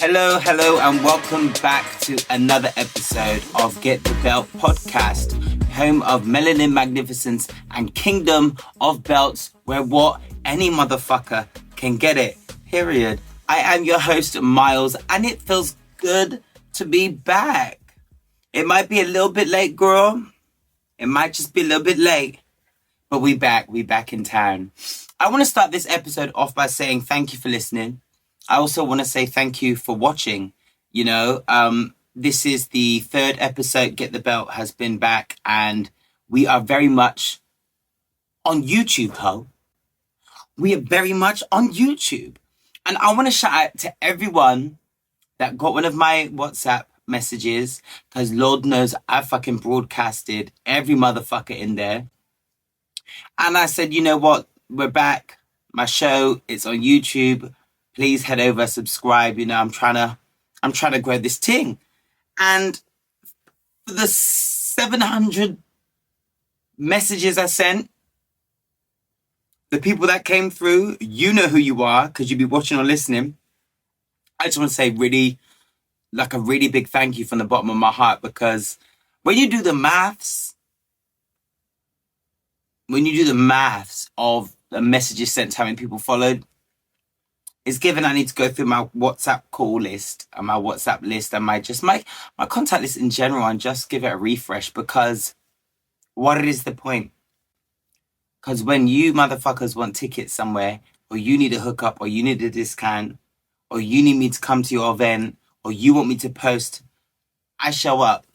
Hello, and welcome back to another episode of Get the Belt podcast, home of Melanin Magnificence and Kingdom of Belts, where what? Any motherfucker can get it, period. I am your host, Myles, and it feels good to be back. It might be a little bit late, girl. It might just be a little bit late, but we back in town. I want to start this episode off by saying thank you for listening. I also want to say thank you for watching. This is the third episode. Get the Belt has been back, and we are very much on YouTube, ho. We are very much on YouTube. And I want to shout out to everyone that got one of my WhatsApp messages, because Lord knows I fucking broadcasted every motherfucker in there. And I said, you know what? We're back. My show, it's on YouTube. Please head over, subscribe. I'm trying to grow this thing. And for the 700 messages I sent, the people that came through, you know who you are, because you be watching or listening. I just want to say a really big thank you from the bottom of my heart, because when you do the maths of the messages sent to how many people followed, it's given I need to go through my WhatsApp call list and my WhatsApp list and my contact list in general and just give it a refresh, because what is the point? Because when you motherfuckers want tickets somewhere, or you need a hookup, or you need a discount, or you need me to come to your event, or you want me to post, I show up.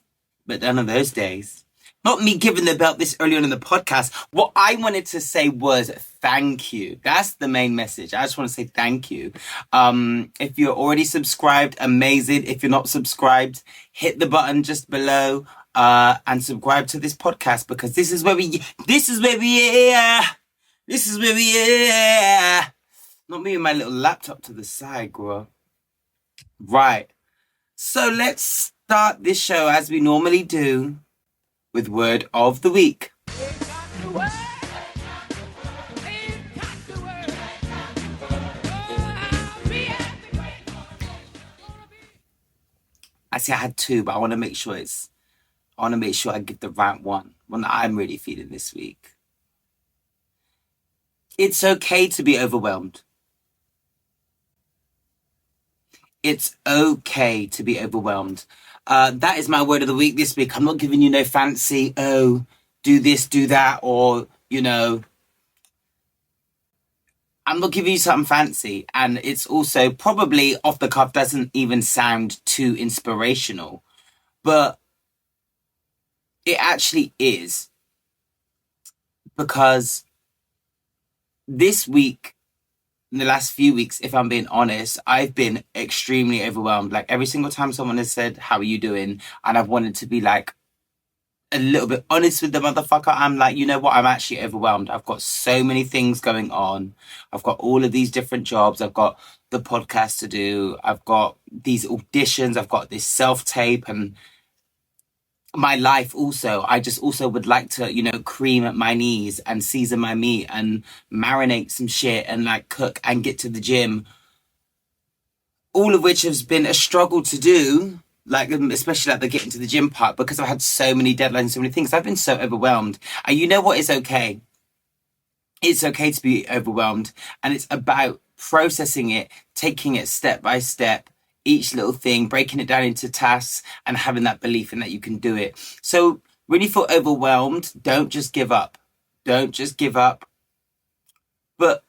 But none of those days. Not me giving the belt this early on in the podcast. What I wanted to say was thank you. That's the main message. I just want to say thank you. If you're already subscribed, amazing. If you're not subscribed, hit the button just below and subscribe to this podcast, because this is where we Not me and my little laptop to the side, girl. Right. So let's start this show as we normally do with Word of the Week. I say I had two, but I want to make sure I get the right one that I'm really feeling this week. It's okay to be overwhelmed. It's okay to be overwhelmed. That is my word of the week this week. I'm not giving you no fancy, do this, do that, or, I'm not giving you something fancy. And it's also probably off the cuff, doesn't even sound too inspirational. But it actually is. Because this week, in the last few weeks, if I'm being honest, I've been extremely overwhelmed. Like every single time someone has said, how are you doing? And I've wanted to be like a little bit honest with the motherfucker. I'm like, you know what? I'm actually overwhelmed. I've got so many things going on. I've got all of these different jobs. I've got the podcast to do. I've got these auditions. I've got this self-tape and my life also. I just also would like to, cream my knees and season my meat and marinate some shit and like cook and get to the gym. All of which has been a struggle to do, like especially like the getting to the gym part, because I've had so many deadlines, so many things. I've been so overwhelmed. And you know what is okay? It's okay to be overwhelmed. And it's about processing it, taking it step by step, each little thing, breaking it down into tasks and having that belief in that you can do it. So when you feel overwhelmed, don't just give up. Don't just give up. But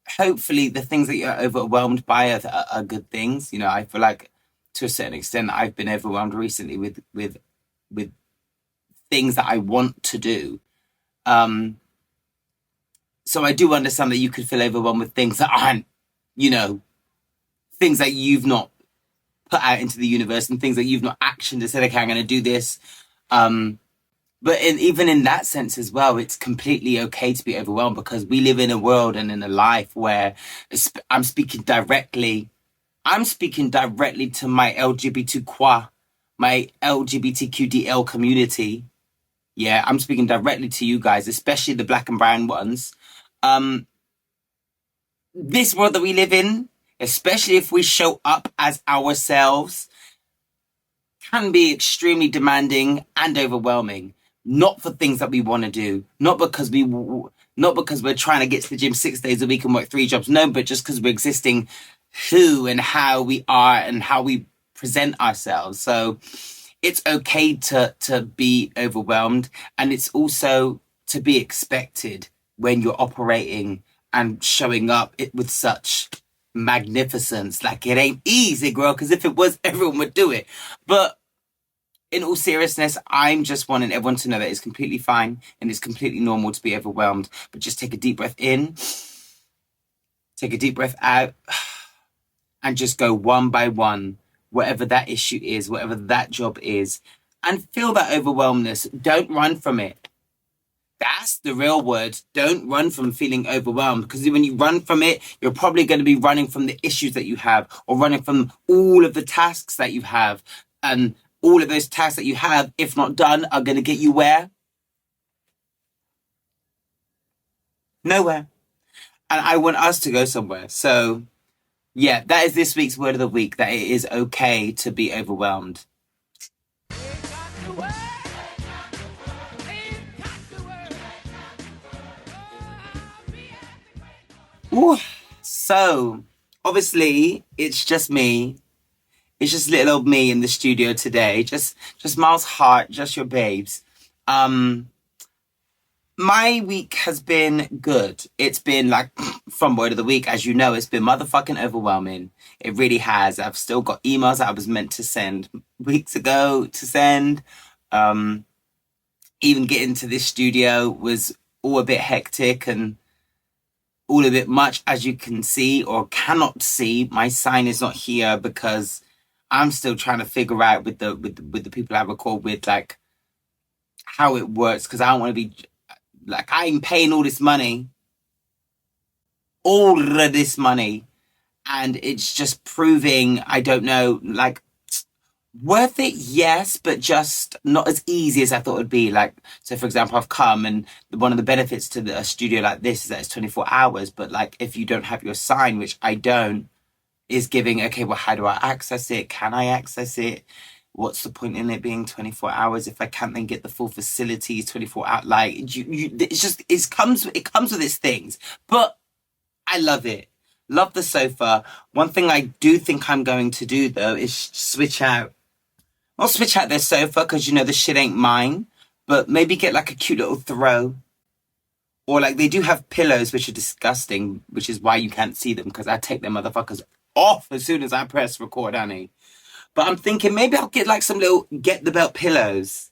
hopefully the things that you're overwhelmed by are good things. I feel like to a certain extent, I've been overwhelmed recently with things that I want to do. So I do understand that you could feel overwhelmed with things that aren't, things that you've not put out into the universe and things that you've not actioned and said, okay, I'm going to do this. But even in that sense as well, it's completely okay to be overwhelmed, because we live in a world and in a life where I'm speaking directly to my LGBTQDL community. Yeah, I'm speaking directly to you guys, especially the black and brown ones. This world that we live in, especially if we show up as ourselves, can be extremely demanding and overwhelming. Not for things that we want to do, not because we're trying to get to the gym 6 days a week and work 3 jobs. No, but just because we're existing who and how we are and how we present ourselves. So it's okay to be overwhelmed, and it's also to be expected when you're operating and showing up with such magnificence. Like, it ain't easy, girl, because if it was, everyone would do it. But in all seriousness, I'm just wanting everyone to know that it's completely fine and it's completely normal to be overwhelmed. But just take a deep breath in, take a deep breath out, and just go one by one, whatever that issue is, whatever that job is, and feel that overwhelmness. Don't run from it. That's the real word. Don't run from feeling overwhelmed, because when you run from it, you're probably going to be running from the issues that you have, or running from all of the tasks that you have. And all of those tasks that you have, if not done, are going to get you where? Nowhere. And I want us to go somewhere. So, yeah, that is this week's word of the week, that it is okay to be overwhelmed. Ooh. So, obviously, it's just me. It's just little old me in the studio today. Just Myles Hart, just your babes. My week has been good. It's been like, from word of the week, as you know, it's been motherfucking overwhelming. It really has. I've still got emails that I was meant to send weeks ago to send. Even getting to this studio was all a bit hectic and all a bit much, as you can see or cannot see. My sign is not here because I'm still trying to figure out with the people I record with, like, how it works, because I don't want to be like, I'm paying all this money, and it's just proving, I don't know, like, worth it, yes, but just not as easy as I thought it would be. Like, so for example, I've come, and one of the benefits to a studio like this is that it's 24 hours, but like, if you don't have your sign, which I don't, is giving, okay, well, how do I access it? Can I access it? What's the point in it being 24 hours if I can't then get the full facilities 24 hours? Like, it's just, it comes with its things. But I love it. Love the sofa. One thing I do think I'm going to do, though, is switch out. Not switch out their sofa, because, you know, the shit ain't mine. But maybe get like a cute little throw. Or like, they do have pillows, which are disgusting, which is why you can't see them, because I take them motherfuckers off as soon as I press record, Annie. But I'm thinking maybe I'll get like some little get the belt pillows.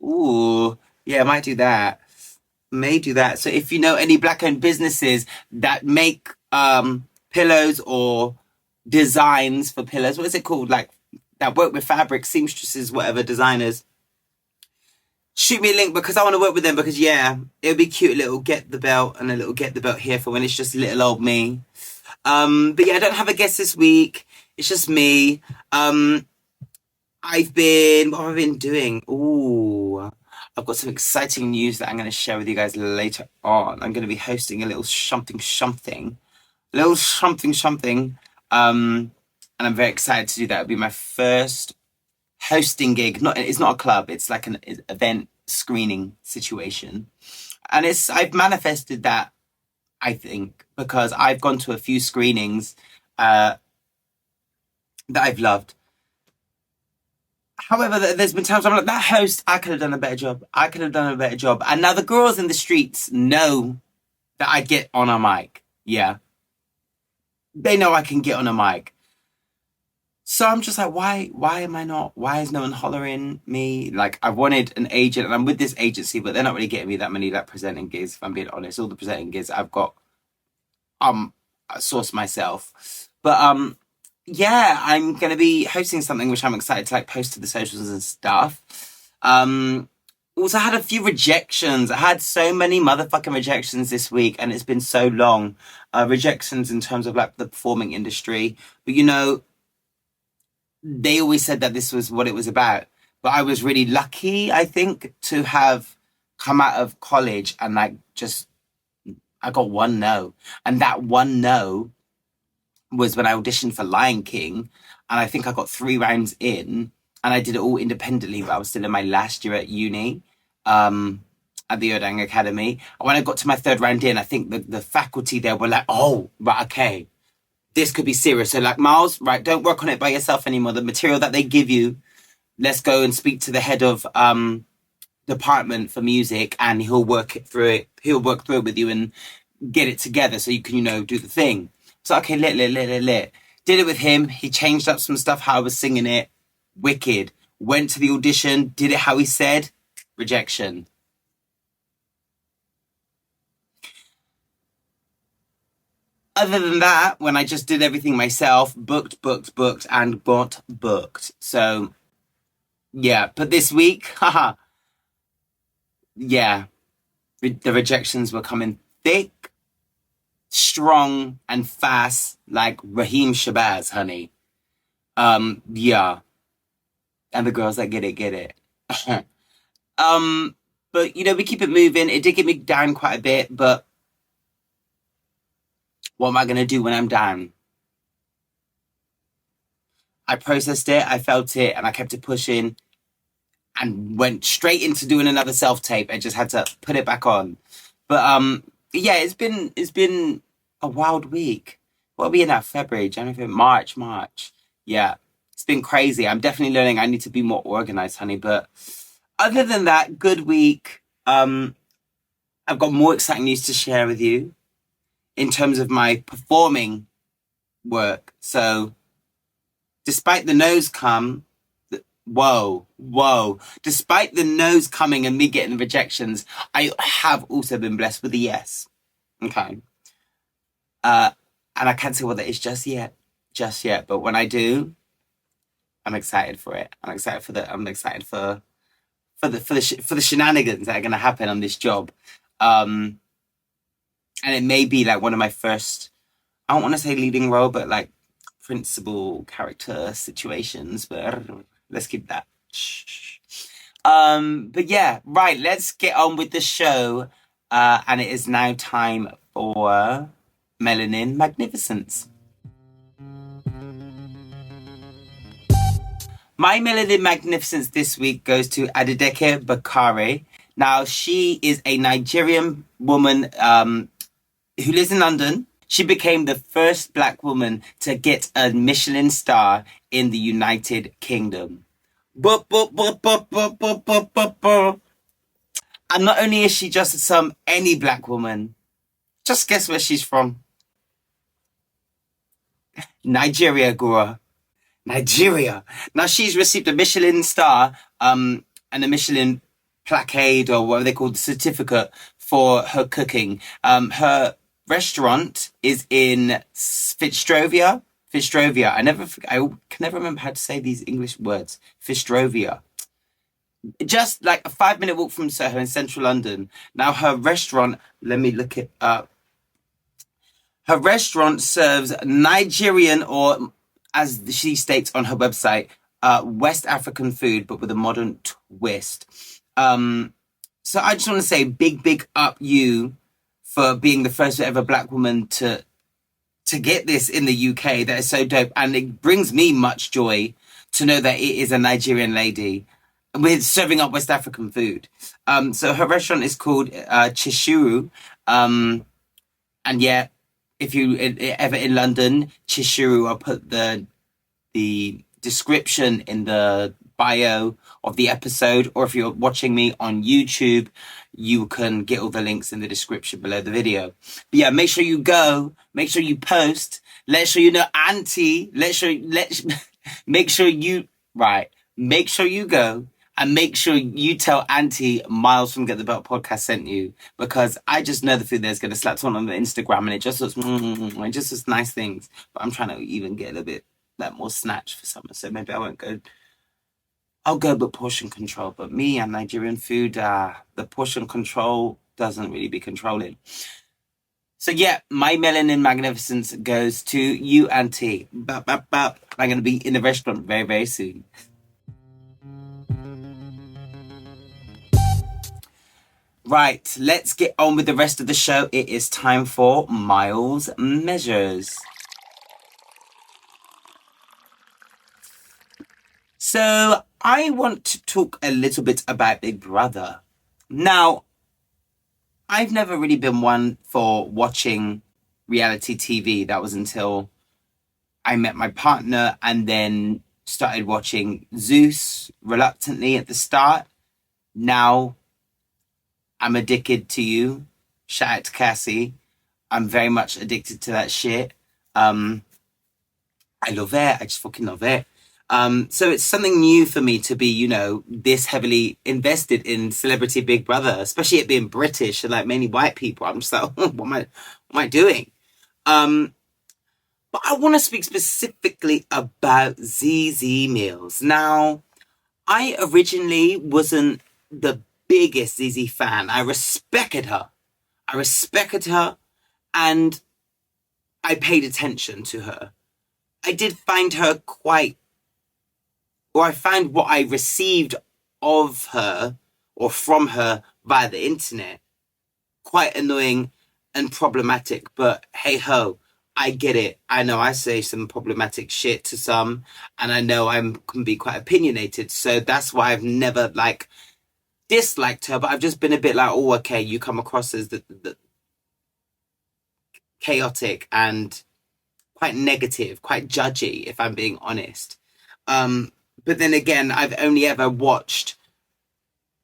Ooh, yeah, I might do that. May do that. So if you know any black-owned businesses that make pillows or designs for pillows, what is it called? Like, that work with fabric, seamstresses, whatever, designers, shoot me a link, because I want to work with them, because yeah, it'll be cute, a little get the belt and a little get the belt here for when it's just little old me. But yeah, I don't have a guest this week. It's just me. What have I been doing? Ooh, I've got some exciting news that I'm going to share with you guys later on. I'm going to be hosting a little something. And I'm very excited to do that. It'll be my first hosting gig. It's not a club. It's like an event screening situation. And I've manifested that, I think, because I've gone to a few screenings that I've loved. However, there's been times I'm like, that host, I could have done a better job. And now the girls in the streets know that I get on a mic. Yeah. They know I can get on a mic. So I'm just like, why am I not? Why is no one hollering me? Like, I wanted an agent, and I'm with this agency, but they're not really getting me that many like presenting gigs, if I'm being honest. All the presenting gigs I've got sourced myself. But yeah, I'm going to be hosting something which I'm excited to like post to the socials and stuff. Also had a few rejections. I had so many motherfucking rejections this week, and it's been so long. Rejections in terms of like the performing industry. But you know, they always said that this was what it was about. But I was really lucky, I think, to have come out of college and like I got one no. And that one no was when I auditioned for Lion King, and I think I got 3 rounds in, and I did it all independently, but I was still in my last year at uni, at the Odang Academy. And when I got to my 3rd round in, I think the faculty there were like, oh, right, okay, this could be serious. So like, Myles, right, don't work on it by yourself anymore. The material that they give you, let's go and speak to the head of department for music, and he'll work through it with you and get it together so you can, do the thing. So, okay, lit. Did it with him. He changed up some stuff, how I was singing it. Wicked. Went to the audition, did it how he said. Rejection. Other than that, when I just did everything myself, booked, and got booked. So, yeah. But this week, haha, yeah, the rejections were coming thick, strong, and fast, like Raheem Shabazz, honey. Yeah. And the girls that get it. But we keep it moving. It did get me down quite a bit, but what am I gonna do when I'm down? I processed it, I felt it, and I kept it pushing, and went straight into doing another self-tape. I just had to put it back on. But yeah, it's been a wild week. What are we in now? February, January, March. Yeah. It's been crazy. I'm definitely learning I need to be more organized, honey. But other than that, good week. I've got more exciting news to share with you in terms of my performing work. So despite the no's come, despite the no's coming and me getting rejections, I have also been blessed with a yes. Okay. And I can't say what that is just yet. But when I do, I'm excited for it. I'm excited for the shenanigans that are going to happen on this job. And it may be like one of my first, I don't want to say leading role, but like principal character situations, but let's keep that. But yeah, right, let's get on with the show. And it is now time for Melanin Magnificence. My Melanin Magnificence this week goes to Adejoké Bakare. Now, she is a Nigerian woman who lives in London. She became the first Black woman to get a Michelin star in the United Kingdom. And not only is she just any Black woman, just guess where she's from. Nigeria, girl. Nigeria. Now, she's received a Michelin star and a Michelin placard, or whatever they call the certificate, for her cooking. Her restaurant is in Fistrovia. I can never remember how to say these English words. Fistrovia. Just like a 5-minute walk from Soho in central London. Now, her restaurant, let me look it up. Her restaurant serves Nigerian, or as she states on her website, West African food, but with a modern twist. So I just want to say big up you for being the first ever Black woman to get this in the UK. That is so dope. And it brings me much joy to know that it is a Nigerian lady with serving up West African food. So her restaurant is called Chishuru. And yeah, if you ever in London, Chishuru, I'll put the description in the bio of the episode, or if you're watching me on YouTube, you can get all the links in the description below the video. But yeah, make sure you go, make sure you post, make sure you know Auntie, make sure you go and make sure you tell Auntie Myles from Get the Belt Podcast sent you, because I just know the food there's going to slap someone on the Instagram and it just looks nice things. But I'm trying to even get a little bit more snatch for summer, so maybe I won't go. I'll go with portion control, but me and Nigerian food, the portion control doesn't really be controlling. So yeah, my Melanin Magnificence goes to you, Auntie. I'm going to be in the restaurant very, very soon. Right, let's get on with the rest of the show. It is time for Myles Measures. So I want to talk a little bit about Big Brother. Now, I've never really been one for watching reality TV. That was until I met my partner and then started watching Zeus reluctantly at the start. Now I'm addicted to you. Shout out to Cassie. I'm very much addicted to that shit. I love it. I just fucking love it. So it's something new for me to be, this heavily invested in Celebrity Big Brother, especially it being British and like mainly white people. I'm just like, what am I doing? But I want to speak specifically about Zeze Mills. Now, I originally wasn't the biggest Zeze fan. I respected her, and I paid attention to her. I did find her I found what I received of her or from her via the internet quite annoying and problematic, but hey ho, I get it. I know I say some problematic shit to some, and I know I can be quite opinionated, so that's why I've never disliked her, but I've just been a bit like, oh, okay, you come across as the chaotic and quite negative, quite judgy, if I'm being honest. But then again, I've only ever watched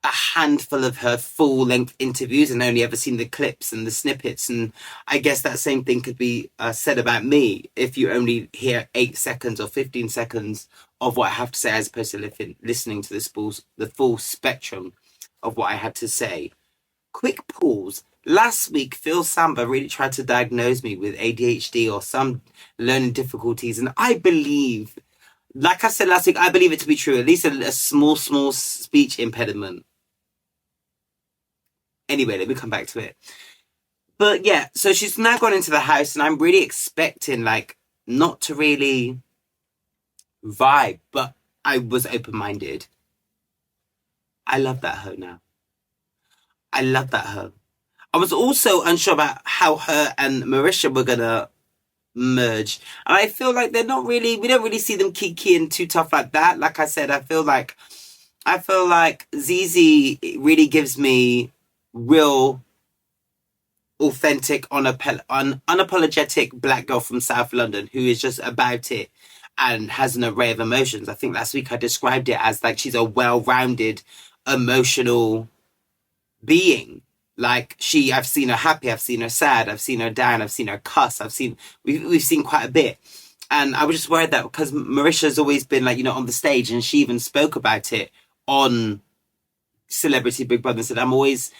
a handful of her full-length interviews and only ever seen the clips and the snippets. And I guess that same thing could be said about me if you only hear 8 seconds or 15 seconds of what I have to say, as opposed to listening to the full spectrum of what I had to say. Quick pause. Last week, Phil Samba really tried to diagnose me with ADHD or some learning difficulties. And I believe, like I said last week, I believe it to be true. At least a small speech impediment. Anyway, let me come back to it. But yeah, so she's now gone into the house and I'm really expecting not to really vibe, but I was open-minded. I love that hoe now. I love that hoe. I was also unsure about how her and Marisha were gonna merge. And I feel like we don't really see them kikiing too tough like that. Like I said, I feel like Zeze really gives me real, authentic, unapologetic black girl from South London who is just about it and has an array of emotions. I think last week I described it as she's a well-rounded, emotional being. I've seen her happy, I've seen her sad, I've seen her down, I've seen her cuss, we've seen quite a bit. And I was just worried that because Marisha's always been on the stage, and she even spoke about it on Celebrity Big Brother and said, I'm always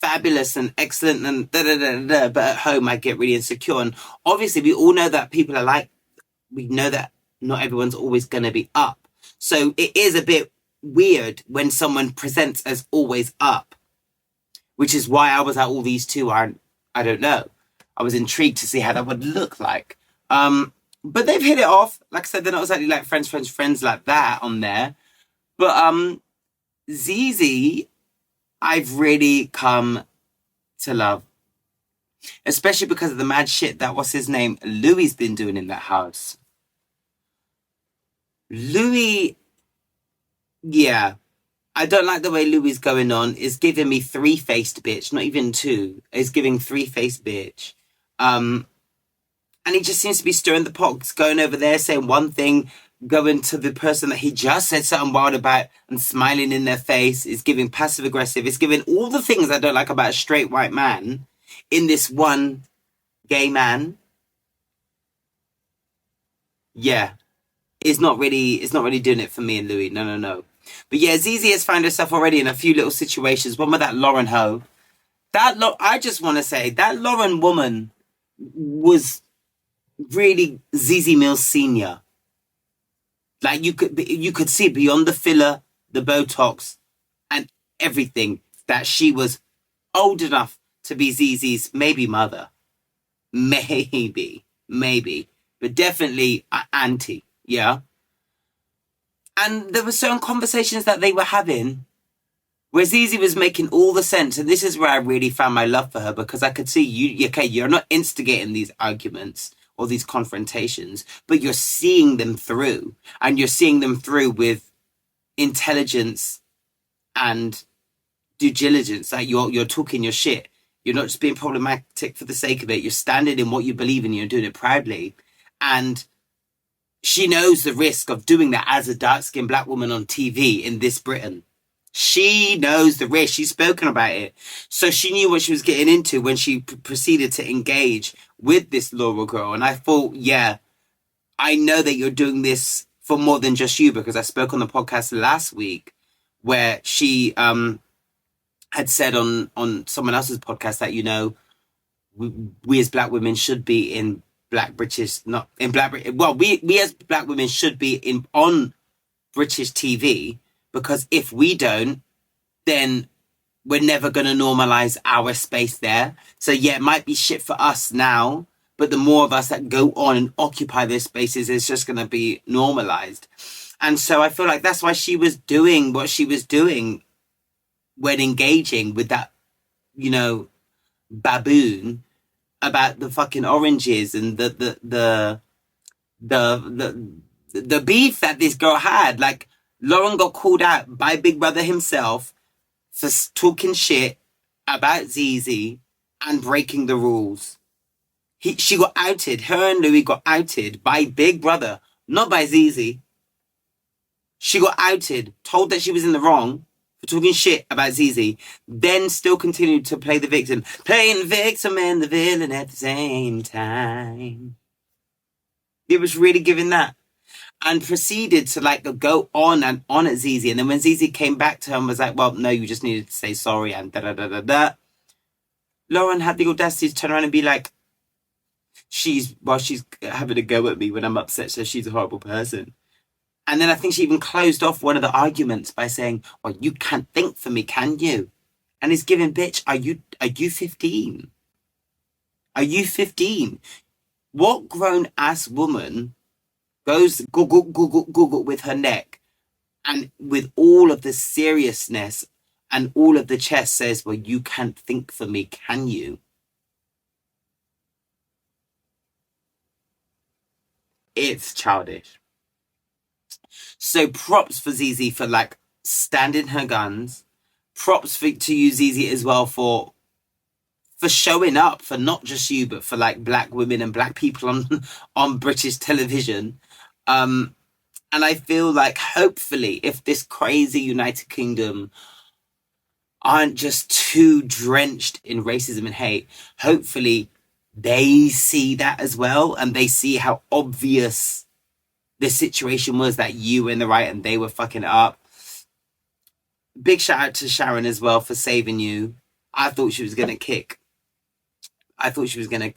fabulous and excellent and da-da-da-da-da, but at home I get really insecure. And obviously we all know that people are we know that not everyone's always going to be up. So it is a bit weird when someone presents as always up, which is why I was like, all these two aren't, I don't know. I was intrigued to see how that would look like. But they've hit it off. Like I said, they're not exactly friends like that on there. But Zeze, I've really come to love. Especially because of the mad shit that, what's his name, Louis's been doing in that house. Louis, yeah. I don't like the way Louis going on. It's giving me 3-faced bitch, not even 2. It's giving 3-faced bitch. And he just seems to be stirring the pot, going over there, saying one thing, going to the person that he just said something wild about and smiling in their face. It's giving passive aggressive. It's giving all the things I don't like about a straight white man in this one gay man. Yeah. It's not really doing it for me and Louis. No. But yeah, Zeze has found herself already in a few little situations. One with that Lauren hoe. I just want to say, that Lauren woman was really Zeze Mills Senior. You could see beyond the filler, the Botox, and everything that she was old enough to be Zeze's maybe mother. Maybe. But definitely an auntie, yeah? And there were certain conversations that they were having where Zeze was making all the sense. And this is where I really found my love for her, because I could see you're not instigating these arguments or these confrontations, but you're seeing them through. And you're seeing them through with intelligence and due diligence. Like you're talking your shit. You're not just being problematic for the sake of it. You're standing in what you believe in. You're doing it proudly. And she knows the risk of doing that as a dark-skinned black woman on TV in this Britain. She knows the risk. She's spoken about it. So she knew what she was getting into when she proceeded to engage with this Laura girl. And I thought, yeah, I know that you're doing this for more than just you, because I spoke on the podcast last week where she had said on someone else's podcast that, you know, we as black women should be in black British, not in black, well, we as black women should be on British TV, because if we don't, then we're never going to normalize our space there. So yeah, it might be shit for us now, but the more of us that go on and occupy those spaces, it's just going to be normalized. And so I feel like that's why she was doing what she was doing when engaging with that, you know, baboon about the fucking oranges and the beef that this girl had. Like, Lauren got called out by Big Brother himself for talking shit about Zeze and breaking the rules. She got outed. Her and Louis got outed by Big Brother, not by Zeze. She got outed, told that she was in the wrong for talking shit about Zeze, then still continued to play the victim. Playing the victim and the villain at the same time. It was really giving that. And proceeded to like go on and on at Zeze. And then when Zeze came back to her and was like, well, no, you just needed to say sorry and da-da-da-da-da. Lauren had the audacity to turn around and be like, she's having a go at me when I'm upset, so she's a horrible person. And then I think she even closed off one of the arguments by saying, well, you can't think for me, can you? And it's giving, bitch, are you 15? Are you 15? What grown-ass woman goes Google with her neck and with all of the seriousness and all of the chest says, well, you can't think for me, can you? It's childish. So props for Zeze for like standing her guns. Props to you, Zeze, as well for showing up for not just you, but for like black women and black people on British television. And I feel like hopefully if this crazy United Kingdom aren't just too drenched in racism and hate, hopefully they see that as well. And they see how obvious the situation was, that you were in the right and they were fucking it up. Big shout out to Sharon as well for saving you. I thought she was going to kick. I thought she was going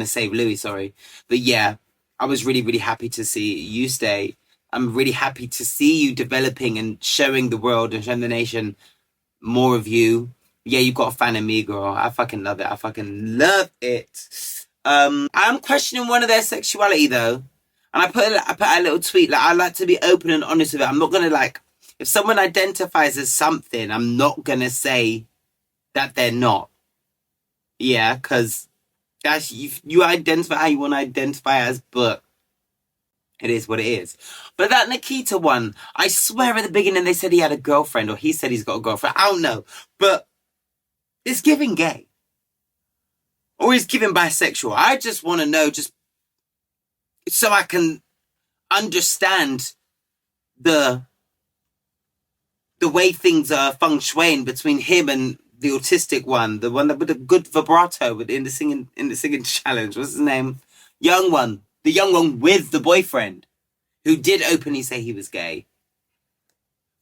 to save Louis, sorry. But yeah, I was really, really happy to see you stay. I'm really happy to see you developing and showing the world and showing the nation more of you. Yeah, you've got a fan of me, girl. I fucking love it. I fucking love it. I'm questioning one of their sexuality, though. And I put a little tweet. Like, I like to be open and honest with it. I'm not going to, like, if someone identifies as something, I'm not going to say that they're not. Yeah, because that's you identify how you want to identify as, but it is what it is. But that Nikita one, I swear at the beginning they said he had a girlfriend, or he said he's got a girlfriend. I don't know. But it's giving gay. Or he's giving bisexual. I just want to know, just so I can understand the way things are feng shuiing between him and the autistic one, the one that with a good vibrato in the singing challenge. What's his name? The young one with the boyfriend, who did openly say he was gay,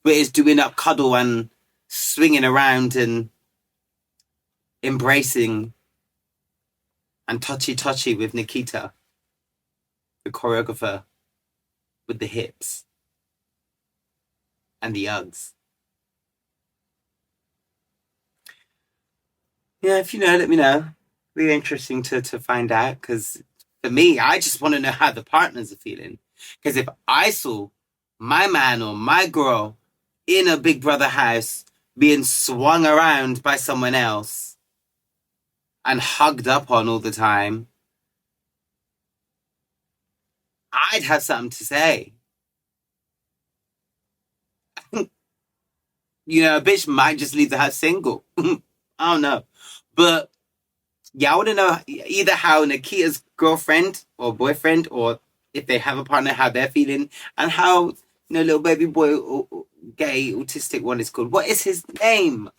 but is doing up cuddle and swinging around and embracing and touchy with Nikita, the choreographer with the hips and the Uggs. Yeah, if you know, let me know. Really interesting to find out, because for me, I just want to know how the partners are feeling. Because if I saw my man or my girl in a Big Brother house being swung around by someone else and hugged up on all the time, I'd have something to say. You know, a bitch might just leave the house single. I don't know. But yeah, I want to know either how Nikita's girlfriend or boyfriend, or if they have a partner, how they're feeling, and how, little baby boy, gay, autistic one is called. What is his name?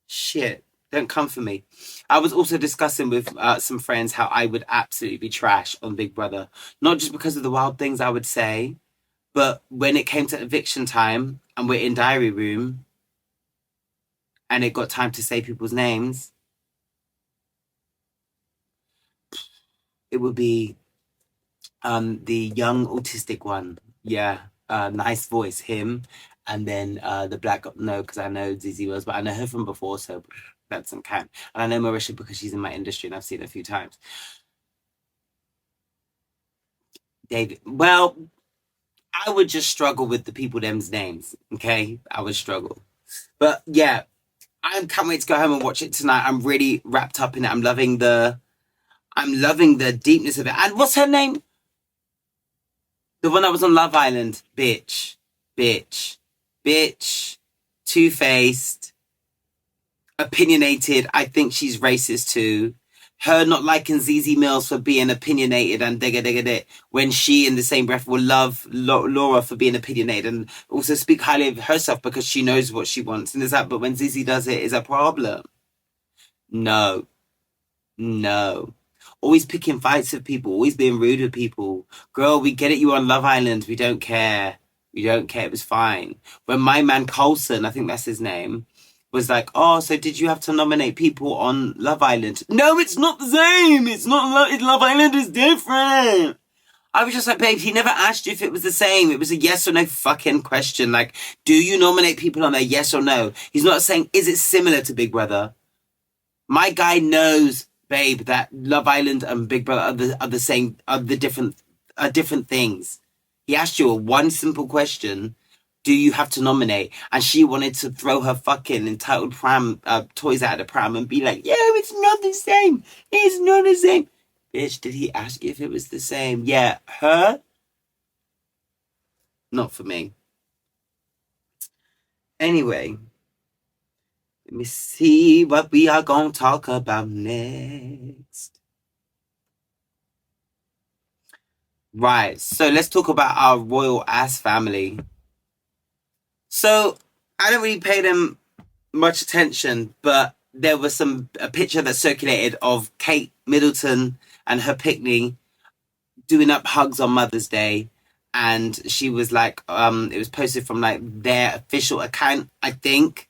Shit, don't come for me. I was also discussing with some friends how I would absolutely be trash on Big Brother, not just because of the wild things I would say, but when it came to eviction time and we're in diary room and it got time to say people's names, it would be the young autistic one. Yeah, nice voice, him. And then the black, no, because I know Zeze Mills, but I know her from before, so that doesn't count. And I know Marisha because she's in my industry and I've seen her a few times. David, well, I would just struggle with the people them's names. Okay, I would struggle. But yeah, I can't wait to go home and watch it tonight. I'm really wrapped up in it. I'm loving the deepness of it. And what's her name? The one that was on Love Island. Bitch. Bitch. Bitch. Two-faced. Opinionated. I think she's racist too. Her not liking Zeze Mills for being opinionated and digga digga dig, when she in the same breath will love Laura for being opinionated and also speak highly of herself because she knows what she wants. And is that, but when Zeze does it, is a problem? No. No. Always picking fights with people, always being rude with people. Girl, we get it, you on Love Island. We don't care. We don't care. It was fine. When my man Colson, I think that's his name, was like, oh, so did you have to nominate people on Love Island? No, it's not the same. It's not Love Island is different. I was just like, babe, he never asked you if it was the same. It was a yes or no fucking question. Like, do you nominate people on there, yes or no? He's not saying, is it similar to Big Brother? My guy knows, babe, that Love Island and Big Brother are the same, are different things. He asked you a one simple question: do you have to nominate? And she wanted to throw her fucking entitled pram toys out of the pram and be like, "Yeah, it's not the same. It's not the same." Bitch, did he ask you if it was the same? Yeah, her. Not for me. Anyway, let me see what we are gonna talk about next. Right, so let's talk about our royal ass family. So I don't really pay them much attention, but there was a picture that circulated of Kate Middleton and her picnic doing up hugs on Mother's Day. And she was like, it was posted from like their official account, I think.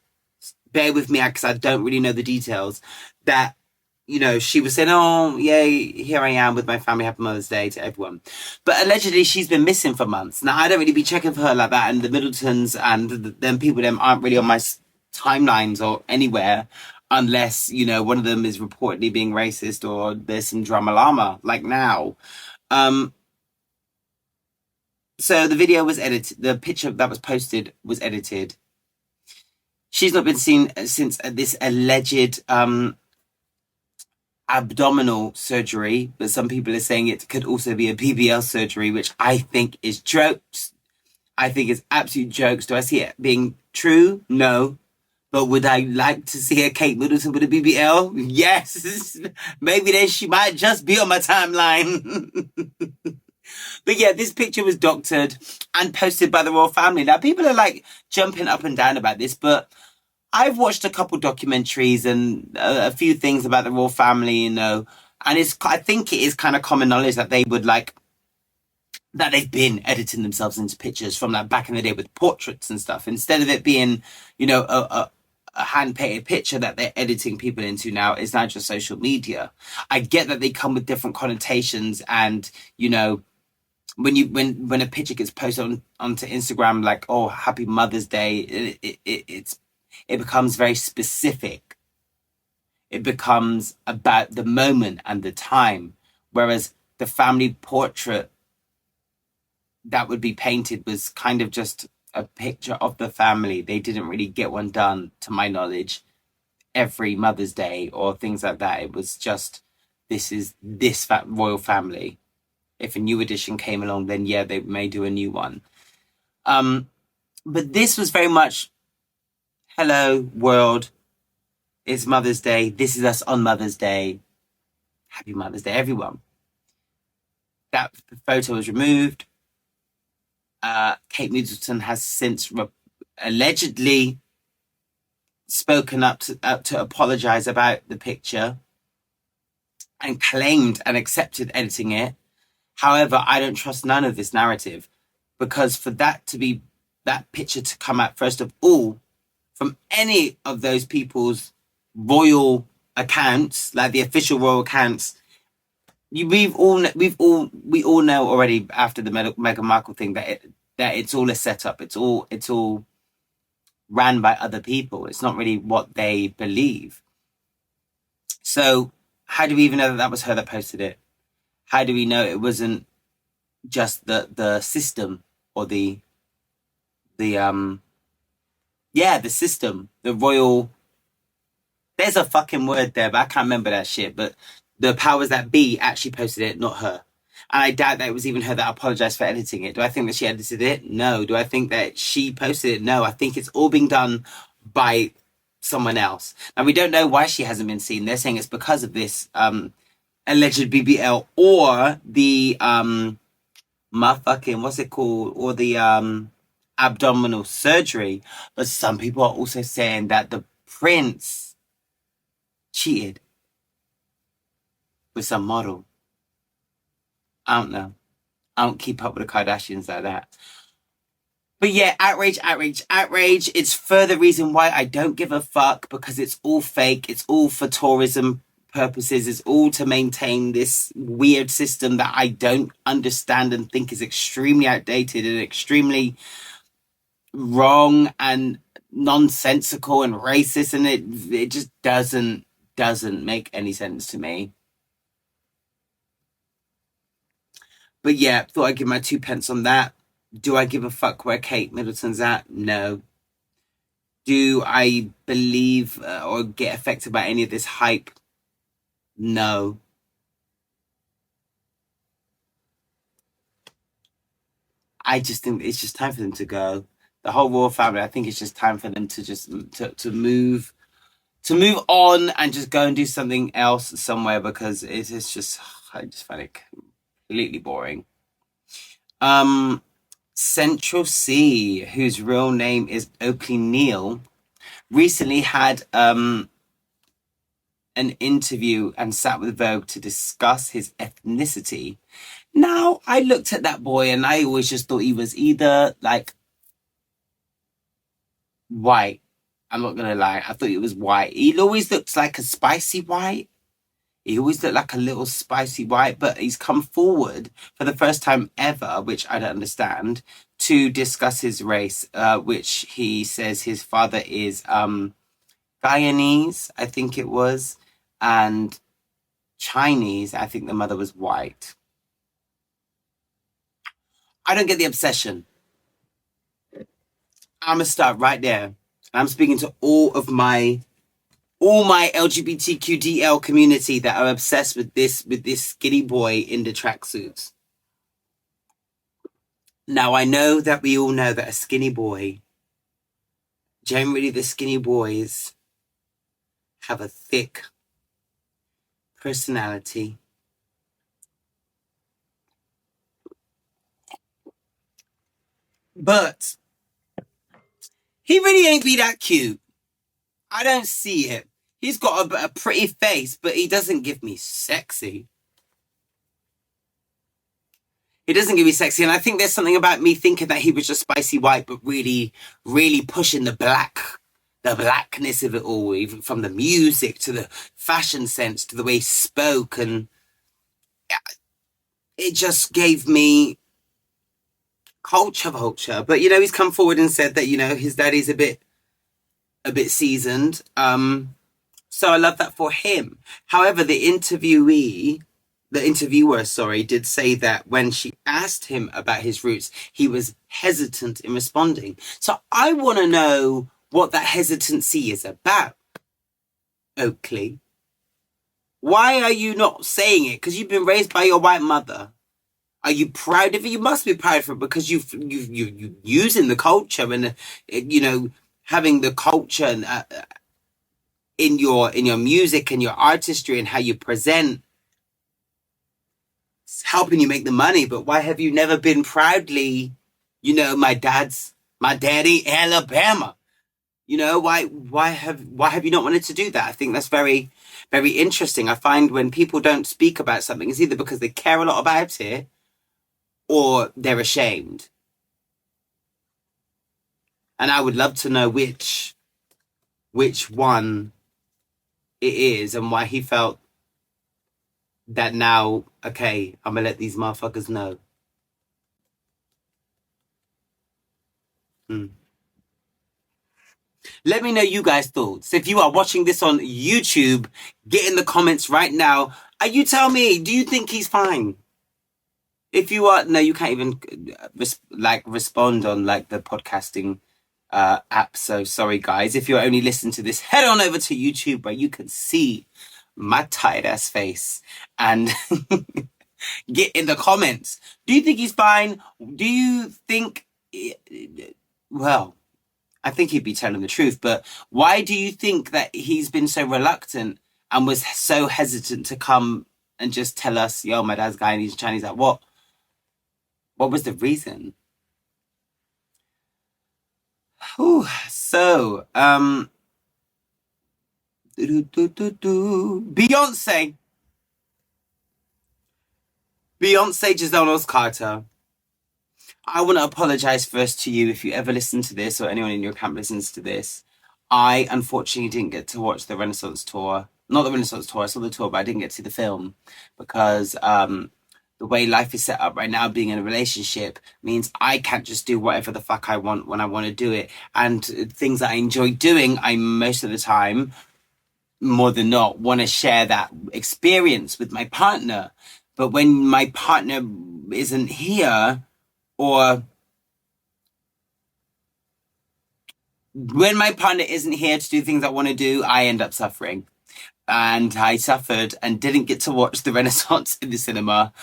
Bear with me because I don't really know the details. That, she was saying, oh, yay, here I am with my family, happy Mother's Day to everyone. But allegedly, she's been missing for months. Now, I don't really be checking for her like that, and the Middletons and them people, them aren't really on my timelines or anywhere, unless, one of them is reportedly being racist or there's some drama llama, like now. So the video was edited, the picture that was posted was edited. She's not been seen since this alleged abdominal surgery, but some people are saying it could also be a BBL surgery, which I think is jokes. I think it's absolute jokes. Do I see it being true? No. But would I like to see a Kate Middleton with a BBL? Yes. Maybe then she might just be on my timeline. But yeah, this picture was doctored and posted by the royal family. Now, people are like jumping up and down about this, but I've watched a couple documentaries and a few things about the royal family, and I think it is kind of common knowledge that they would like, that they've been editing themselves into pictures from like back in the day with portraits and stuff, instead of it being, a hand-painted picture that they're editing people into now. Is now just social media. I get that they come with different connotations, and, when a picture gets posted onto Instagram, like, oh, happy Mother's Day, it becomes very specific. It becomes about the moment and the time. Whereas the family portrait that would be painted was kind of just a picture of the family. They didn't really get one done, to my knowledge, every Mother's Day or things like that. It was just, this is this royal family. If a new edition came along, then yeah, they may do a new one. But this was very much hello world, it's Mother's Day. This is us on Mother's Day. Happy Mother's Day, everyone. That photo was removed. Kate Middleton has since allegedly spoken up to apologize about the picture and claimed and accepted editing it. However, I don't trust none of this narrative, because for that picture to come out, first of all, from any of those people's royal accounts, like the official royal accounts, we all know already after the Meghan Markle thing that it's all a setup. It's all ran by other people. It's not really what they believe. So how do we even know that was her that posted it? How do we know it wasn't just the system or the system, the royal, there's a fucking word there, but I can't remember that shit, but the powers that be actually posted it, not her. And I doubt that it was even her that apologized for editing it. Do I think that she edited it? No. Do I think that she posted it? No. I think it's all being done by someone else. Now, we don't know why she hasn't been seen. They're saying it's because of this alleged BBL or the what's it called? Or the abdominal surgery. But some people are also saying that the prince cheated with some model. I don't know. I don't keep up with the Kardashians like that. But yeah, outrage. It's further reason why I don't give a fuck, because it's all fake. It's all for tourism purposes. It's all to maintain this weird system that I don't understand and think is extremely outdated and extremely wrong and nonsensical and racist, and it just doesn't make any sense to me. But yeah, thought I'd give my 2 pence on that. Do I give a fuck where Kate Middleton's at? No. Do I believe or get affected by any of this hype? No. I just think it's just time for them to go. The whole royal family, I think it's just time for them to just to move on and just go and do something else somewhere, because it's just, I just find it completely boring. Central C, whose real name is Oakley Neal, recently had an interview and sat with Vogue to discuss his ethnicity. Now, I looked at that boy and I always just thought he was either like white. I'm not gonna lie, I thought he was white. He always looked like a spicy white. He always looked like a little spicy white, but he's come forward for the first time ever, which I don't understand, to discuss his race, which he says his father is Guyanese, I think it was, and Chinese. I think the mother was white. I don't get the obsession. I'm gonna start right there. I'm speaking to all my LGBTQDL community that are obsessed with this skinny boy in the tracksuits. Now, I know that we all know that a skinny boy, generally the skinny boys have a thick personality. But he really ain't be that cute. I don't see it. He's got a pretty face, but he doesn't give me sexy. He doesn't give me sexy. And I think there's something about me thinking that he was just spicy white, but really, really pushing the blackness of it all, even from the music to the fashion sense to the way he spoke. And it just gave me culture vulture. But, you know, he's come forward and said that, you know, his daddy's a bit seasoned. So I love that for him. However, the interviewer, did say that when she asked him about his roots, he was hesitant in responding. So I want to know what that hesitancy is about, Oakley. Why are you not saying it? Because you've been raised by your white mother. Are you proud of it? You must be proud of it, because you've using the culture and, you know, having the culture and, in your music and your artistry and how you present, it's helping you make the money. But why have you never been proudly, my daddy Alabama? Why have you not wanted to do that? I think that's very, very interesting. I find when people don't speak about something, it's either because they care a lot about it or they're ashamed. And I would love to know which one it is and why he felt that now, okay, I'm gonna let these motherfuckers know. Let me know you guys' thoughts. If you are watching this on YouTube, get in the comments right now. And you tell me, do you think he's fine? If you are, no, you can't even respond on like the podcasting app. So sorry, guys. If you're only listening to this, head on over to YouTube where you can see my tired ass face and get in the comments. Do you think he's fine? Do you think, well, I think he'd be telling the truth, but why do you think that he's been so reluctant and was so hesitant to come and just tell us, yo, my dad's Guyanese and Chinese? Like, what was the reason? Whew. So, Beyonce Giselle Carter. I want to apologize first to you if you ever listen to this or anyone in your camp listens to this. I unfortunately didn't get to watch the Renaissance tour. Not the Renaissance tour, I saw the tour, but I didn't get to see the film because the way life is set up right now, being in a relationship, means I can't just do whatever the fuck I want when I want to do it. And things that I enjoy doing, I most of the time, more than not, want to share that experience with my partner. But when my partner isn't here, or when my partner isn't here to do things I want to do, I end up suffering. And I suffered and didn't get to watch the Renaissance in the cinema,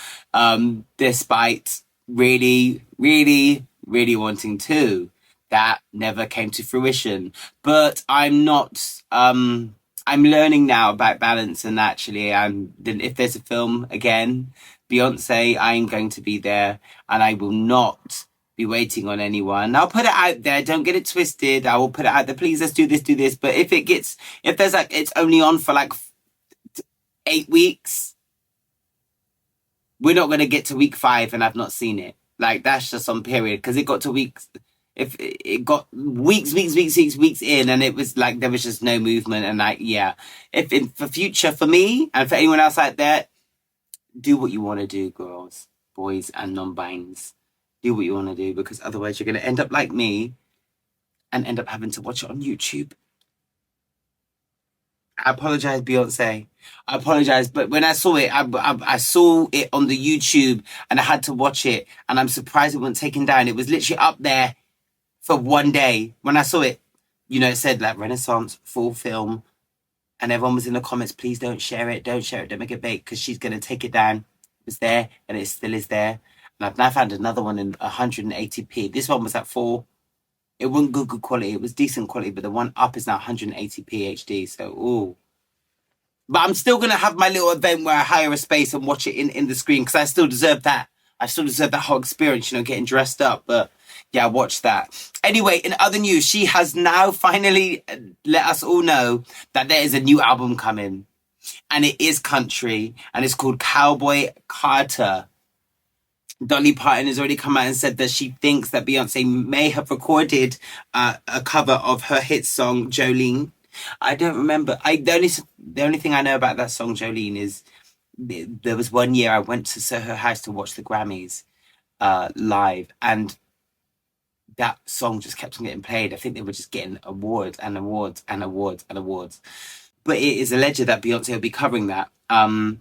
despite really, really, really wanting to. That never came to fruition. But I'm not, I'm learning now about balance, and actually, if there's a film again, Beyonce, I'm going to be there, and I will not be waiting on anyone. I'll put it out there. Don't get it twisted. I will put it out there. Please, let's do this. But if there's like, it's only on for like 8 weeks, we're not going to get to week 5 and I've not seen it. Like, that's just on period. Because it got to weeks, if it got weeks in, and it was like, there was just no movement. And like, yeah, for future, for me and for anyone else out there, do what you want to do, girls, boys, and non-binds. Do what you want to do, because otherwise you're going to end up like me and end up having to watch it on YouTube. I apologize, Beyonce. I apologize, but when I saw it, I saw it on the YouTube and I had to watch it, and I'm surprised it wasn't taken down. It was literally up there for one day. When I saw it, it said like Renaissance full film, and everyone was in the comments, please don't share it, don't make it big, because she's going to take it down. It was there, and it still is there. And I've now found another one in 180p. This one was at 4. It wasn't good quality. It was decent quality, but the one up is now 180p HD. So, ooh. But I'm still going to have my little event where I hire a space and watch it in the screen, because I still deserve that. I still deserve that whole experience, getting dressed up. But yeah, watch that. Anyway, in other news, she has now finally let us all know that there is a new album coming. And it is country. And it's called Cowboy Carter. Dolly Parton has already come out and said that she thinks that Beyonce may have recorded a cover of her hit song, Jolene. I don't remember. The only thing I know about that song, Jolene, is there was one year I went to her house to watch the Grammys live, and that song just kept on getting played. I think they were just getting awards and awards and awards and awards. But it is alleged that Beyonce will be covering that. I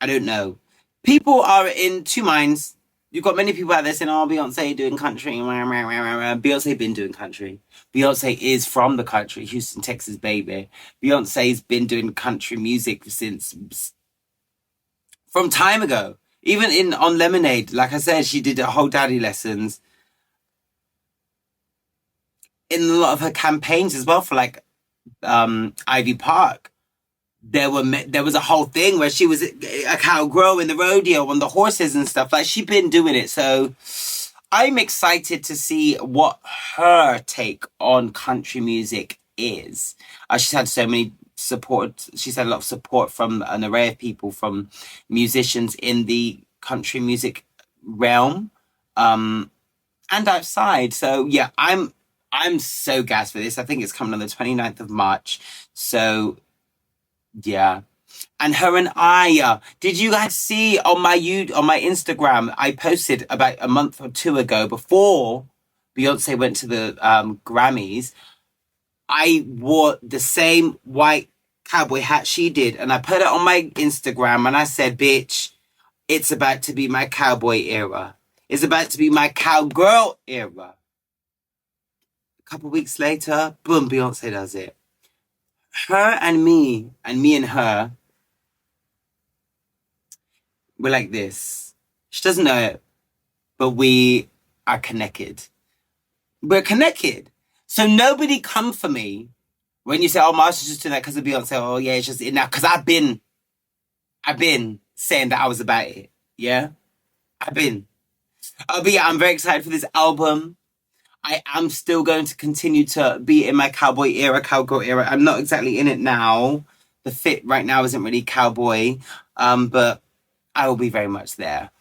don't know. People are in two minds. You've got many people out there saying, oh, Beyonce doing country. Beyonce been doing country. Beyonce is from the country, Houston, Texas, baby. Beyonce's been doing country music from time ago. Even on Lemonade, like I said, she did her whole daddy lessons. in a lot of her campaigns as well for like Ivy Park. There was a whole thing where she was a cowgirl in the rodeo on the horses and stuff. Like she'd been doing it, so I'm excited to see what her take on country music is. She's had so many support. She's had a lot of support from an array of people, from musicians in the country music realm, and outside. So yeah, I'm so gassed for this. I think it's coming on the 29th of March. So yeah. And her and I, did you guys see on my Instagram? I posted about a month or two ago before Beyonce went to the Grammys. I wore the same white cowboy hat she did, and I put it on my Instagram, and I said, "Bitch, it's about to be my cowboy era. It's about to be my cowgirl era." A couple weeks later, boom, Beyonce does it. Her and me and her, we're like this. She doesn't know it, but we are connected. We're connected. So nobody come for me when you say, "Oh, Myles is just doing that because of Beyonce." Oh, yeah, it's just in now. Because I've been saying that I was about it. Yeah, I've been. But yeah, I'm very excited for this album. I am still going to continue to be in my cowboy era, cowgirl era. I'm not exactly in it now. The fit right now isn't really cowboy, but I will be very much there.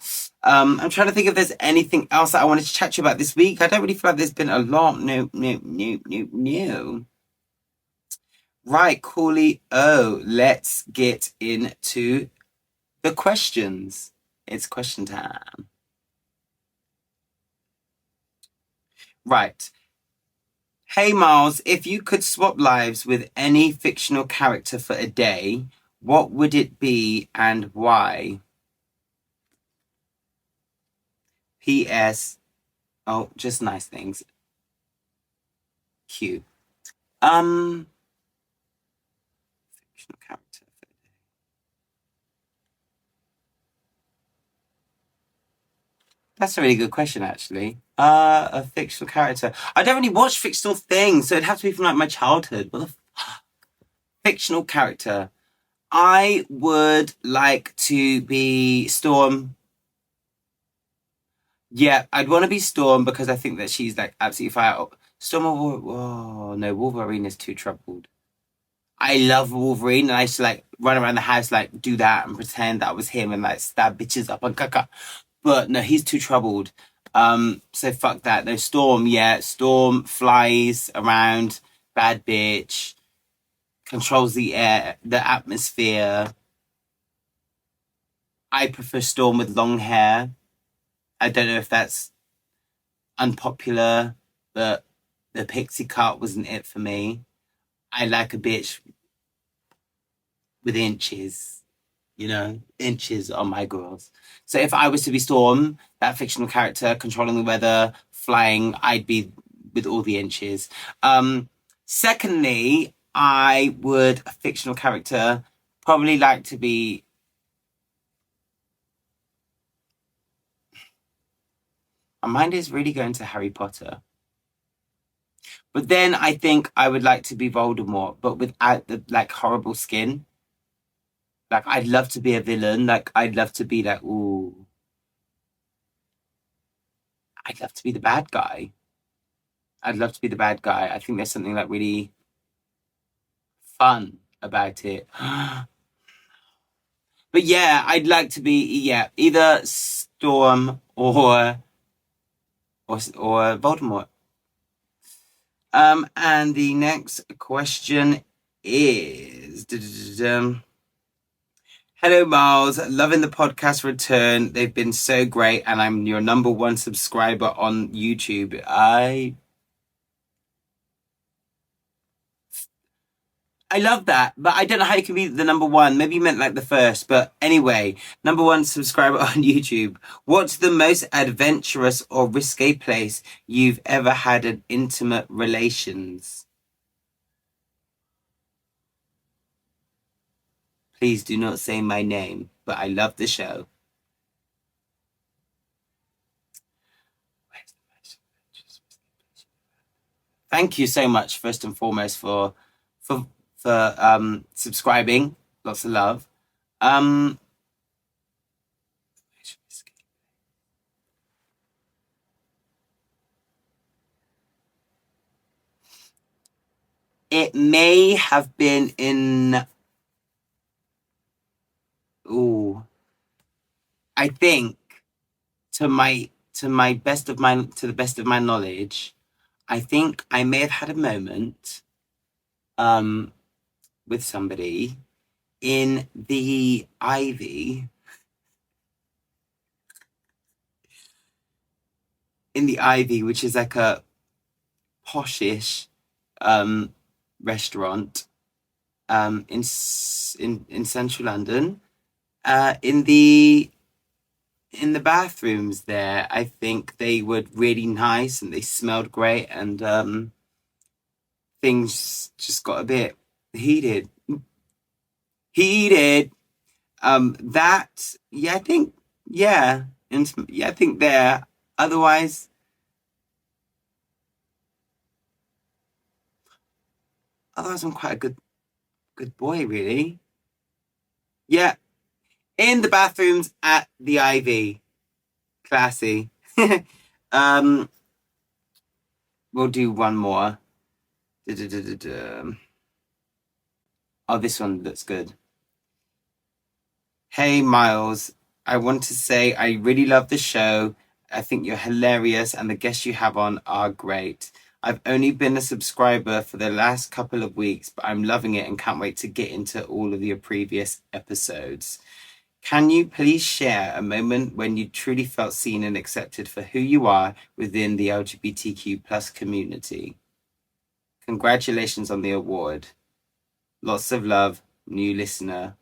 I'm trying to think if there's anything else that I wanted to chat to you about this week. I don't really feel like there's been a lot. No. Right, coolly. Oh, let's get into the questions. It's question time. Right. Hey, Myles, if you could swap lives with any fictional character for a day, what would it be and why? P.S. Oh, just nice things. Cute. Fictional character for the day. That's a really good question, actually. A fictional character. I don't really watch fictional things, so it'd have to be from like my childhood. What the fictional character? I would like to be Storm. Yeah, I'd want to be Storm because I think that she's like absolutely fire. Storm or oh no, Wolverine is too troubled. I love Wolverine, and I used to like run around the house like do that and pretend that was him and like stab bitches up and caca. But no, he's too troubled. So fuck that. No, Storm, yeah. Storm flies around, bad bitch, controls the air, the atmosphere. I prefer Storm with long hair. I don't know if that's unpopular, but the pixie cut wasn't it for me. I like a bitch with inches, inches on my girls. So if I was to be Storm, that fictional character controlling the weather, flying, I'd be with all the inches. Secondly, I would, a fictional character, probably like to be. My mind is really going to Harry Potter. But then I think I would like to be Voldemort, but without the like horrible skin. Like I'd love to be a villain. Like I'd love to be like, ooh, I'd love to be the bad guy. I'd love to be the bad guy. I think there's something like really fun about it. But yeah, I'd like to be either Storm or Voldemort. And the next question is hello, Myles. Loving the podcast return. They've been so great, and I'm your number one subscriber on YouTube. I love that, but I don't know how you can be the number one. Maybe you meant like the first, but anyway, number one subscriber on YouTube. What's the most adventurous or risque place you've ever had an intimate relations? Please do not say my name, but I love the show. thank you so much, first and foremost, for subscribing. Lots of love. Um, it may have been in. Ooh, I think to the best of my knowledge, I think I may have had a moment um with somebody in the Ivy which is like a poshish um restaurant in central London. In the bathrooms there, I think they were really nice and they smelled great, and things just got a bit heated. Heated. That, yeah, I think, yeah, yeah, I think there. Otherwise, I'm quite a good boy, really. Yeah, in the bathrooms at the Ivy, classy. um, we'll do one more. Da-da-da-da-da. Oh, this one looks good. Hey, Myles. I want to say I really love the show. I think you're hilarious and the guests you have on are great. I've only been a subscriber for the last couple of weeks, but I'm loving it and can't wait to get into all of your previous episodes. Can you please share a moment when you truly felt seen and accepted for who you are within the LGBTQ plus community? Congratulations on the award. Lots of love, new listener.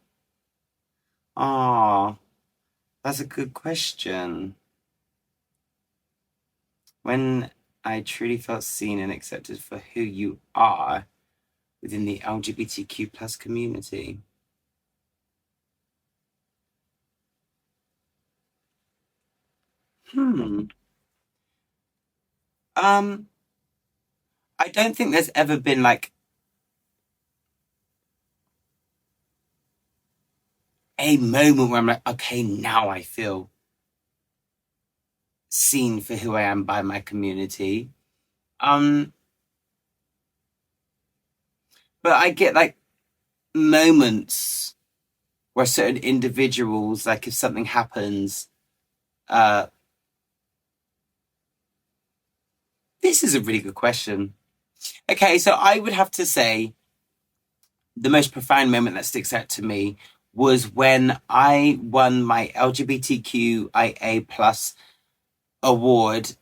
Ah, that's a good question. When I truly felt seen and accepted for who you are within the LGBTQ plus community. Hmm. Um, I don't think there's ever been like a moment where I'm like, okay, now I feel seen for who I am by my community. Um, but I get like moments where certain individuals, like if something happens, uh, this is a really good question. Okay, so I would have to say the most profound moment that sticks out to me was when I won my LGBTQIA plus award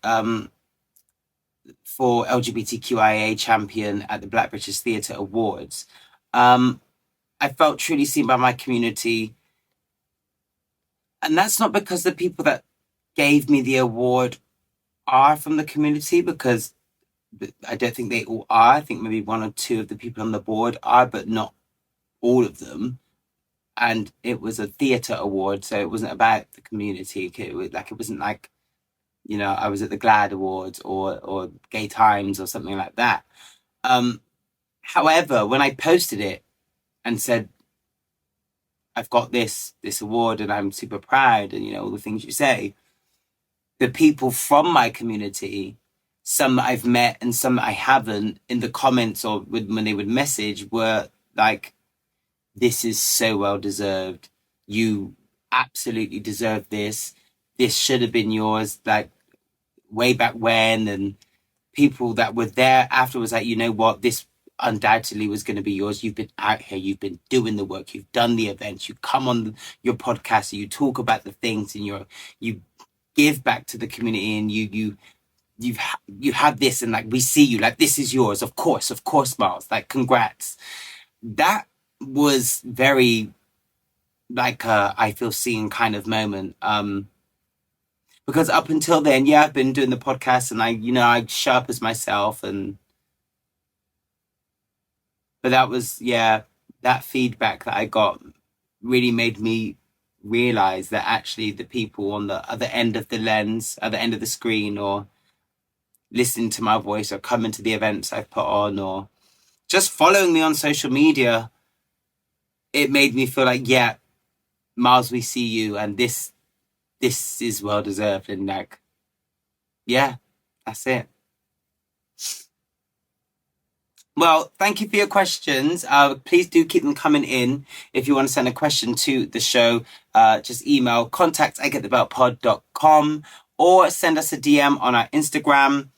for LGBTQIA champion at the Black British Theatre Awards. Um, I felt truly seen by my community, and that's not because the people that gave me the award are from the community, because I don't think they all are. I think maybe one or two of the people on the board are, but not all of them. And it was a theatre award, so it wasn't about the community. It wasn't like, I was at the GLAD Awards or Gay Times or something like that. Um, However, when I posted it and said I've got this award and I'm super proud, and all the things you say, the people from my community, some that I've met and some that I haven't, in the comments or when they would message, were like, this is so well deserved. You absolutely deserve this. This should have been yours, like way back when. And people that were there afterwards, like, you know what, this undoubtedly was going to be yours. You've been out here, you've been doing the work, you've done the events, you come on your podcast, you talk about the things, and you give back to the community, and you have this, and like we see you, like this is yours. Of course, Myles. Like, congrats. That was very like I feel seen kind of moment. Because up until then, yeah, I've been doing the podcast, and I show up as myself, but that was, yeah, that feedback that I got really made me realize that actually the people on the other end of the lens, other end of the screen, or listening to my voice or coming to the events I've put on or just following me on social media, it made me feel like, yeah, Myles, we see you, and this is well deserved, and like, yeah, that's it. Well, thank you for your questions. Please do keep them coming in. If you want to send a question to the show, just email contact@getthebeltpod.com or send us a DM on our Instagram.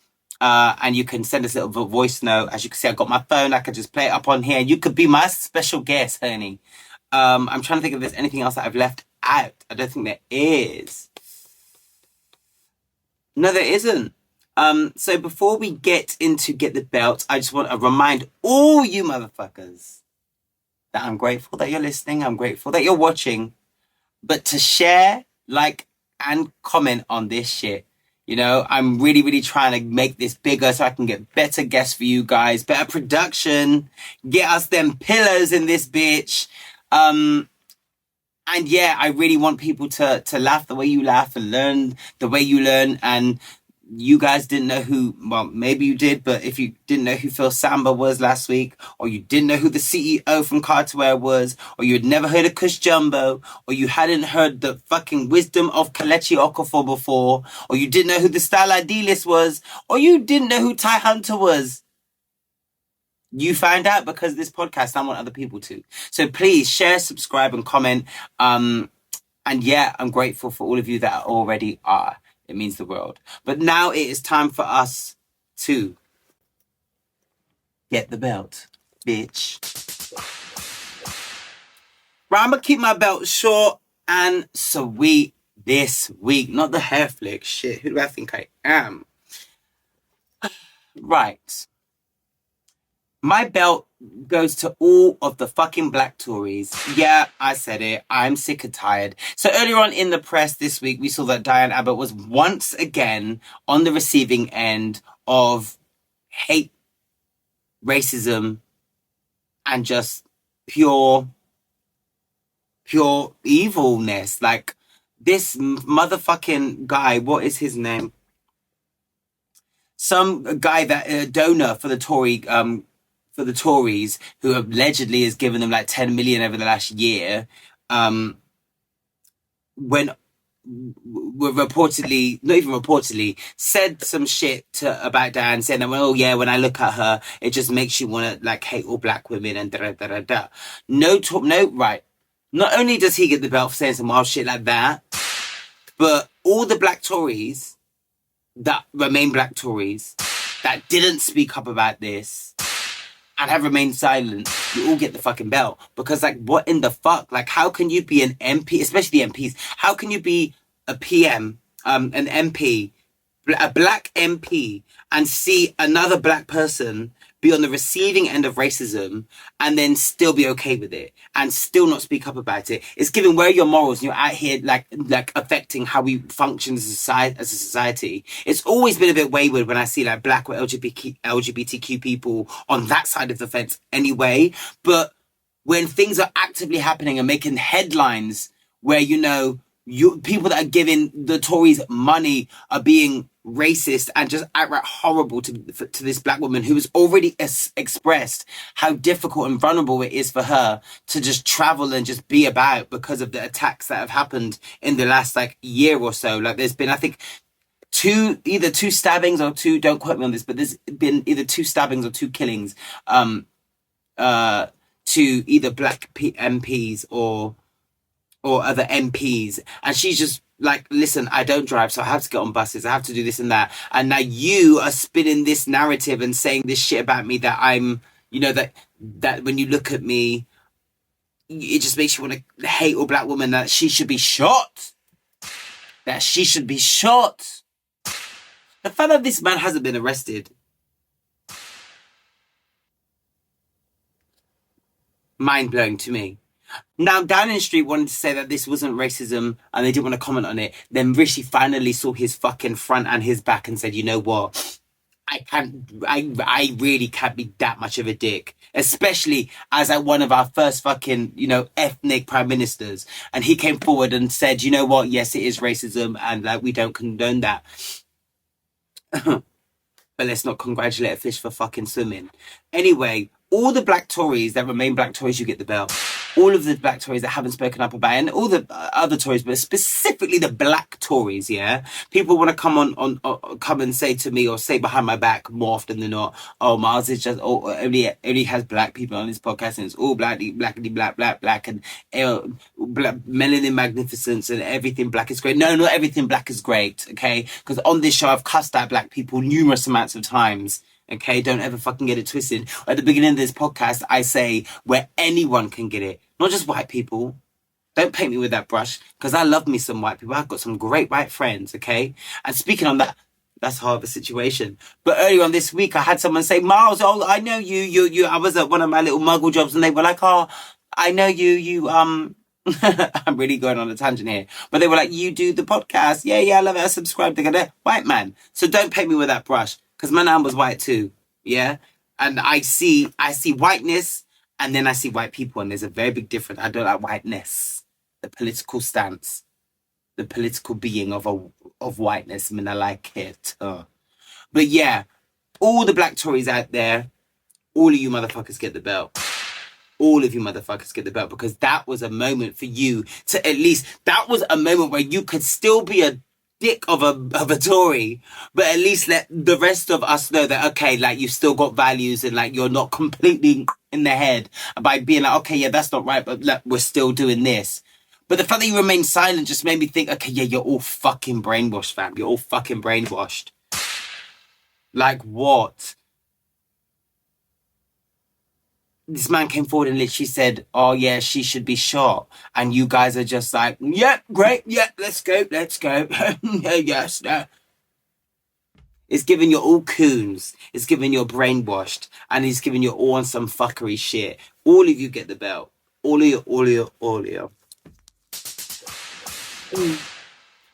And you can send us a little voice note. As you can see, I've got my phone. I can just play it up on here. You could be my special guest, honey. I'm trying to think if there's anything else that I've left out. I don't think there is. No, there isn't. So before we get into Get the Belt, I just want to remind all you motherfuckers that I'm grateful that you're listening. I'm grateful that you're watching. But to share, like, and comment on this shit. You know, I'm really, really trying to make this bigger so I can get better guests for you guys, better production, get us them pillows in this bitch. And yeah, I really want people to laugh the way you laugh and learn the way you learn. And you guys didn't know who, well, maybe you did, but if you didn't know who Phil Samba was last week, or you didn't know who the CEO from Carterwear was, or you had never heard of Kush Jumbo, or you hadn't heard the fucking wisdom of Kelechi Okafor before, or you didn't know who the Style ID List was, or you didn't know who Ty Hunter was, you found out because of this podcast. I want other people to. So please share, subscribe, and comment. And yeah, I'm grateful for all of you that already are. It means the world. But now it is time for us to get the belt, bitch. Right, I'm going to keep my belt short and sweet this week. Not the hair flick. Shit, who do I think I am? Right. My belt goes to all of the fucking black Tories. Yeah, I said it. I'm sick and tired. So earlier on in the press this week, we saw that Diane Abbott was once again on the receiving end of hate, racism, and just pure evilness. Like, this motherfucking guy, what is his name? Some guy that donor for the Tories, who allegedly has given them like 10 million over the last year, when were reportedly, not even reportedly, said some shit about Diane, saying that, well, oh yeah, when I look at her, it just makes you want to like hate all black women and da da da da. No, right. Not only does he get the belt for saying some wild shit like that, but all the black Tories that remain black Tories that didn't speak up about this and have remained silent, you all get the fucking belt. Because, like, what in the fuck? Like, how can you be an MP, especially the MPs, how can you be a PM, an MP, a black MP, and see another black person be on the receiving end of racism and then still be okay with it and still not speak up about it? It's given, where are your morals? And you're out here like affecting how we function as a society. It's always been a bit wayward when I see like black or LGBTQ people on that side of the fence anyway. But when things are actively happening and making headlines where, you know, people that are giving the Tories money are being racist and just outright horrible to this black woman who has already expressed how difficult and vulnerable it is for her to just travel and just be about because of the attacks that have happened in the last like year or so. Like, there's been, I think, either two stabbings or two, don't quote me on this, but there's been either 2 stabbings or 2 killings to either black MPs or other MPs, and she's just like, listen, I don't drive, so I have to get on buses, I have to do this and that, and now you are spinning this narrative and saying this shit about me that I'm, you know, that when you look at me, it just makes you want to hate all black women, that she should be shot. The fact that this man hasn't been arrested, mind-blowing to me. Now, Downing Street wanted to say that this wasn't racism and they didn't want to comment on it. Then Rishi finally saw his fucking front and his back and said, you know what? I really can't be that much of a dick. Especially as one of our first fucking, you know, ethnic prime ministers. And he came forward and said, you know what? Yes, it is racism and like we don't condone that. But let's not congratulate a fish for fucking swimming. Anyway, all the black Tories that remain black Tories, you get the belt. All of the black Tories that haven't spoken up about it, and all the other Tories, but specifically the black Tories, yeah? People want to come and say to me or say behind my back more often than not, oh, Myles is just, only has black people on his podcast and it's all black, and Melanin Magnificence and everything black is great. No, not everything black is great, okay? Because on this show, I've cussed out black people numerous amounts of times. Okay, don't ever fucking get it twisted. At the beginning of this podcast, I say where anyone can get it, not just white people. Don't paint me with that brush, because I love me some white people. I've got some great white friends, okay? And speaking on that, that's a horrible situation. But earlier on this week, I had someone say, Myles, oh, I know you. I was at one of my little muggle jobs, and they were like, oh, I know you, I'm really going on a tangent here. But they were like, you do the podcast. Yeah, I love it. I subscribe to it. White man. So don't paint me with that brush. Because my nan was white too, yeah? And I see whiteness, and then I see white people, and there's a very big difference. I don't like whiteness. The political stance, the political being of whiteness, I mean, I like it. But yeah, all the black Tories out there, all of you motherfuckers get the belt. All of you motherfuckers get the belt, because that was a moment for you to at least, that was a moment where you could still be a dick of a Tory, but at least let the rest of us know that, okay, like, you've still got values, and like, you're not completely in the head by being like, okay, yeah, that's not right, but look, we're still doing this. But the fact that you remain silent just made me think, okay, yeah, you're all fucking brainwashed, fam. You're all fucking brainwashed. Like, what? This man came forward and literally said, oh yeah, she should be shot. And you guys are just like, yeah, great, yeah, let's go. Yes, no. It's giving you all coons. It's giving you brainwashed. And he's giving you all on some fuckery shit. All of you get the belt. All of you.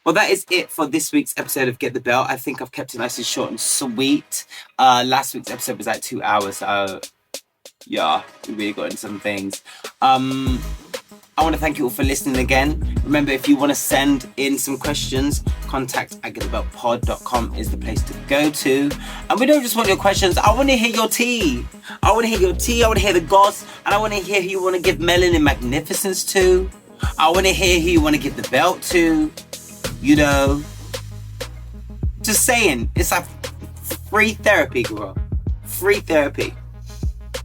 Well, that is it for this week's episode of Get the Belt. I think I've kept it nice and short and sweet. Last week's episode was like 2 hours, so yeah, we really got into some things. I want to thank you all for listening again. Remember, if you want to send in some questions, contact at getthebeltpod.com is the place to go to. And we don't just want your questions. I want to hear your tea. I want to hear the goss. And I want to hear who you want to give Melanin Magnificence to. I want to hear who you want to give the belt to. You know. Just saying. It's like free therapy, girl. Free therapy.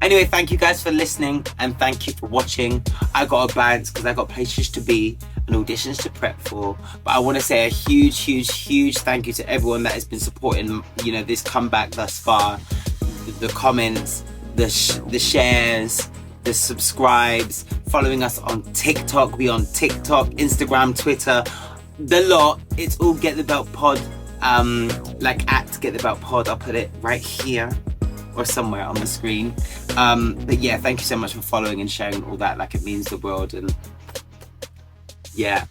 Anyway, thank you guys for listening, and thank you for watching. I got a bounce because I got places to be and auditions to prep for. But I want to say a huge thank you to everyone that has been supporting, this comeback thus far. The comments, the shares, the subscribes, following us on TikTok. We on TikTok, Instagram, Twitter, the lot. It's all Get the Belt Pod, at Get the Belt Pod. I'll put it right here or somewhere on the screen. But yeah, thank you so much for following and sharing all that. Like, it means the world. And yeah,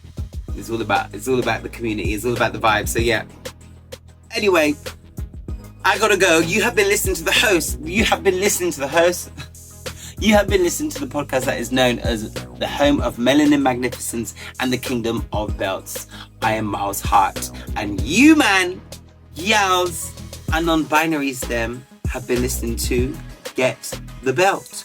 it's all about the community. It's all about the vibe. So yeah. Anyway, I gotta go. You have been listening to the host. You have been listening to the podcast that is known as the home of Melanin Magnificence and the kingdom of belts. I am Myles Hart, and you, man, yals, and non-binaries them, have been listening to Get the Belt.